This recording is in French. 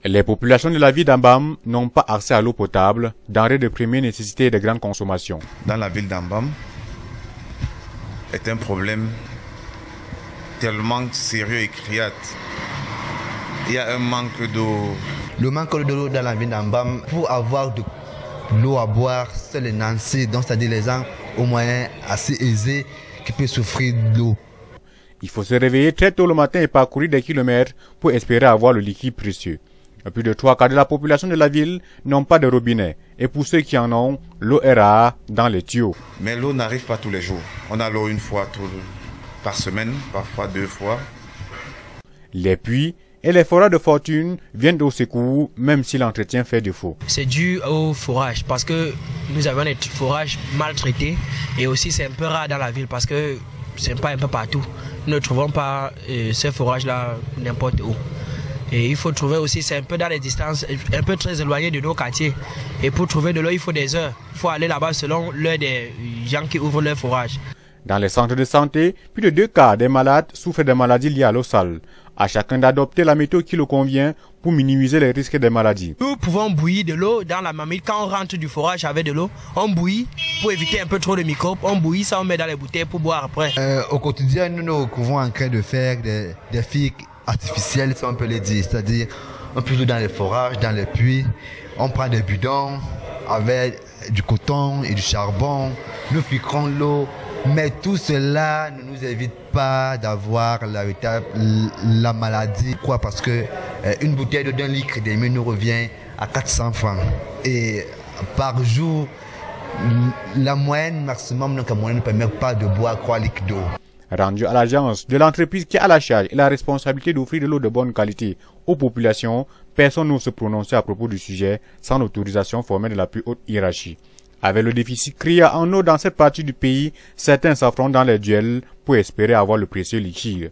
Les populations de la ville d'Ambam n'ont pas accès à l'eau potable, denrée de première nécessité et de grande consommation. Dans la ville d'Ambam est un problème tellement sérieux et criard. Il y a un manque d'eau. Le manque d'eau dans la ville d'Ambam, pour avoir de l'eau à boire, c'est les Nancy, donc c'est-à-dire les gens au moyen assez aisés qui peuvent souffrir de l'eau. Il faut se réveiller très tôt le matin et parcourir des kilomètres pour espérer avoir le liquide précieux. Plus de 3 quarts de la population de la ville n'ont pas de robinet. Et pour ceux qui en ont, l'eau est rare dans les tuyaux. Mais l'eau n'arrive pas tous les jours. On a l'eau une fois par semaine, parfois 2 fois. Les puits et les forages de fortune viennent au secours, même si l'entretien fait défaut. C'est dû au forage parce que nous avons des forages maltraités et aussi c'est un peu rare dans la ville parce que c'est pas un peu partout. Nous ne trouvons pas ces forages-là n'importe où. Et il faut trouver aussi, c'est un peu dans les distances, un peu très éloignées de nos quartiers. Et pour trouver de l'eau, il faut des heures. Il faut aller là-bas selon l'heure des gens qui ouvrent leur forage. Dans les centres de santé, plus de 2 quarts des malades souffrent de maladies liées à l'eau sale. À chacun d'adopter la méthode qui le convient pour minimiser les risques des maladies. Nous pouvons bouillir de l'eau dans la marmite. Quand on rentre du forage avec de l'eau, on bouillit pour éviter un peu trop de microbes. On bouillit ça, on met dans les bouteilles pour boire après. Au quotidien, nous nous retrouvons en train de faire des filtres artificielles, si on peut les dire. C'est-à-dire, on peut dans les forages, dans les puits. On prend des bidons avec du coton et du charbon. Nous filtrons l'eau. Mais tout cela ne nous évite pas d'avoir la maladie. Pourquoi? Parce que une bouteille de 1 litre et demi nous revient à 400 francs. Et par jour, la moyenne maximum, donc la moyenne ne permet pas de boire 3 litres d'eau. Rendu à l'agence de l'entreprise qui a la charge et la responsabilité d'offrir de l'eau de bonne qualité aux populations, personne n'ose se prononcer à propos du sujet sans l'autorisation formelle de la plus haute hiérarchie. Avec le déficit criant en eau dans cette partie du pays, certains s'affrontent dans les duels pour espérer avoir le précieux liquide.